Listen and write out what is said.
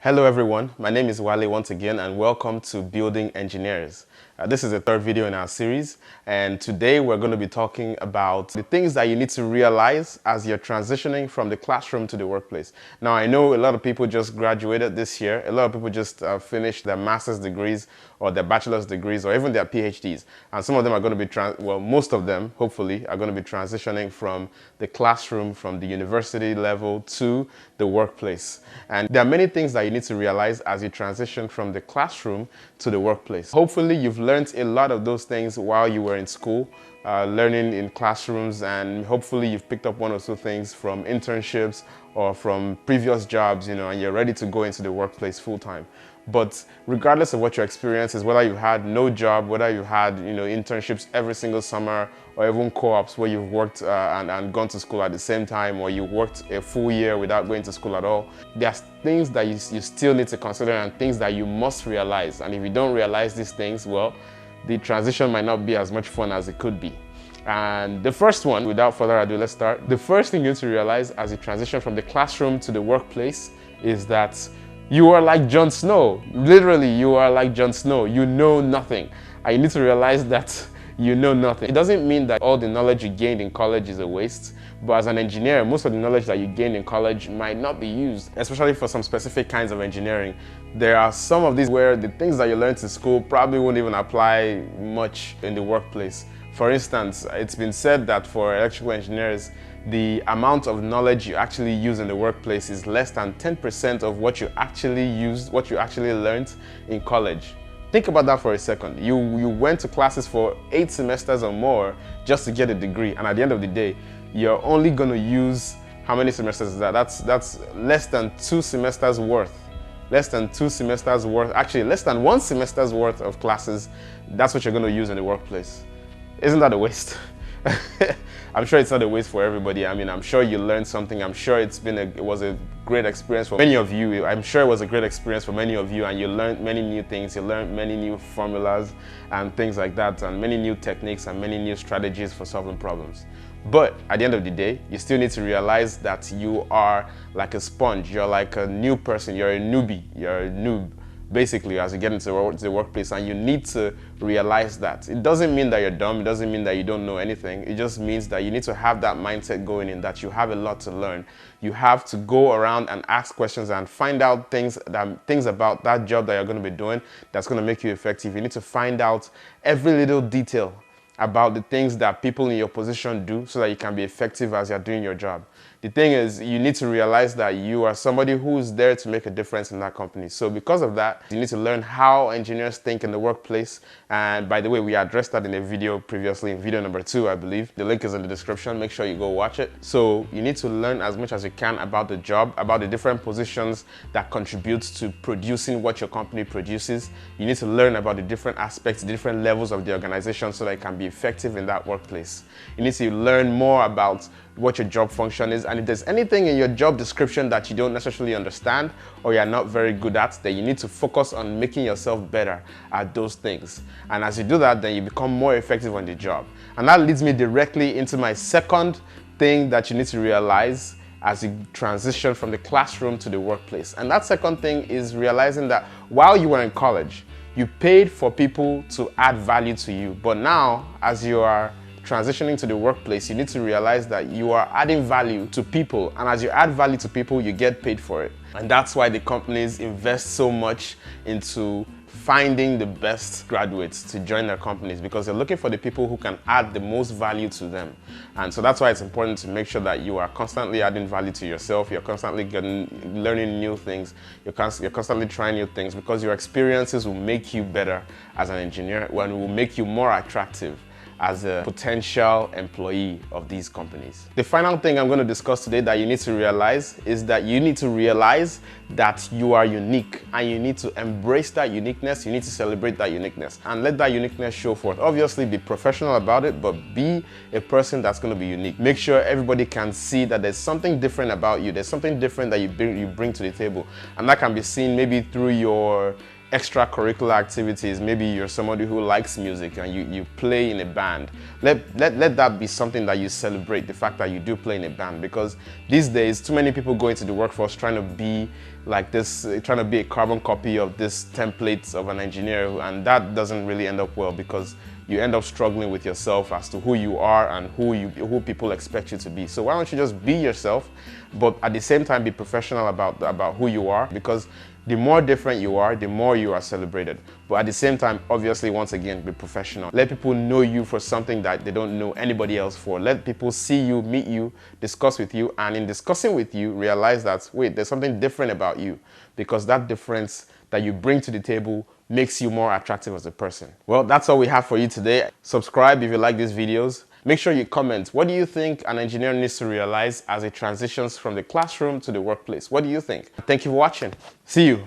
Hello everyone, my name is Wale once again and welcome to Building Engineers. This is the third video in our series and today we're going to be talking about the things that you need to realize as you're transitioning from the classroom to the workplace. Now I know a lot of people just graduated this year, a lot of people just finished their master's degrees or their bachelor's degrees or even their PhDs, and some of them are going to be, most of them hopefully are going to be transitioning from the classroom, from the university level to the workplace. And there are many things that you need to realize as you transition from the classroom to the workplace. Hopefully you've learned a lot of those things while you were in school, learning in classrooms, and hopefully you've picked up one or two things from internships or from previous jobs, and you're ready to go into the workplace full time. But regardless of what your experience is, whether you had no job, whether you had internships every single summer, or even co-ops where you've worked and gone to school at the same time, or you worked a full year without going to school at all, there's things that you still need to consider and things that you must realize. And if you don't realize these things, well, the transition might not be as much fun as it could be. And the first one, without further ado, let's start. The first thing you need to realize as you transition from the classroom to the workplace is that you are like Jon Snow. Literally, you are like Jon Snow. You know nothing. And you need to realize that you know nothing. It doesn't mean that all the knowledge you gained in college is a waste, but as an engineer, most of the knowledge that you gained in college might not be used, especially for some specific kinds of engineering. There are some of these where the things that you learned in school probably won't even apply much in the workplace. For instance, it's been said that for electrical engineers, the amount of knowledge you actually use in the workplace is less than 10% of what you actually used, what you actually learned in college. Think about that for a second. You went to classes for 8 semesters or more just to get a degree, and at the end of the day, you're only going to use, how many semesters is that? That's less than 2 semesters worth. Less than 2 semesters worth, actually less than 1 semester's worth of classes. That's what you're going to use in the workplace. Isn't that a waste? I'm sure it's not a waste for everybody. I mean, I'm sure you learned something. I'm sure it was a great experience for many of you. I'm sure it was a great experience for many of you, and you learned many new things. You learned many new formulas and things like that, and many new techniques and many new strategies for solving problems. But at the end of the day, you still need to realize that you are like a sponge. You're like a new person. You're a newbie. You're a noob, basically, as you get into the workplace, and you need to realize that. It doesn't mean that you're dumb, it doesn't mean that you don't know anything, it just means that you need to have that mindset going in, that you have a lot to learn. You have to go around and ask questions and find out things about that job that you're going to be doing that's going to make you effective. You need to find out every little detail about the things that people in your position do so that you can be effective as you're doing your job. The thing is, you need to realize that you are somebody who's there to make a difference in that company. So because of that, you need to learn how engineers think in the workplace. And by the way, we addressed that in a video previously, in video number 2, I believe. The link is in the description. Make sure you go watch it. So you need to learn as much as you can about the job, about the different positions that contribute to producing what your company produces. You need to learn about the different aspects, the different levels of the organization so that you can be effective in that workplace. You need to learn more about what your job function is, and if there's anything in your job description that you don't necessarily understand or you're not very good at, then you need to focus on making yourself better at those things. And as you do that, then you become more effective on the job. And that leads me directly into my second thing that you need to realize as you transition from the classroom to the workplace. And that second thing is realizing that while you were in college, you paid for people to add value to you. But now, as you are transitioning to the workplace, you need to realize that you are adding value to people, and as you add value to people, you get paid for it. And that's why the companies invest so much into finding the best graduates to join their companies, because they're looking for the people who can add the most value to them. And so that's why it's important to make sure that you are constantly adding value to yourself, you're constantly learning new things, you're constantly trying new things, because your experiences will make you better as an engineer and will make you more attractive as a potential employee of these companies. The final thing I'm going to discuss today that you need to realize is that you need to realize that you are unique, and you need to embrace that uniqueness. You need to celebrate that uniqueness and let that uniqueness show forth. Obviously, be professional about it, but be a person that's going to be unique. Make sure everybody can see that there's something different about you. There's something different that you bring to the table, and that can be seen maybe through your extracurricular activities. Maybe you're somebody who likes music and you play in a band. Let that be something that you celebrate, the fact that you do play in a band, because these days too many people go into the workforce trying to be like this, trying to be a carbon copy of this template of an engineer, and that doesn't really end up well because you end up struggling with yourself as to who you are and who people expect you to be. So why don't you just be yourself, but at the same time be professional about who you are, because the more different you are, the more you are celebrated. But at the same time, obviously, once again, be professional. Let people know you for something that they don't know anybody else for. Let people see you, meet you, discuss with you, and in discussing with you, realize that, wait, there's something different about you, because that difference that you bring to the table makes you more attractive as a person. Well, that's all we have for you today. Subscribe if you like these videos. Make sure you comment. What do you think an engineer needs to realize as it transitions from the classroom to the workplace? What do you think? Thank you for watching. See you.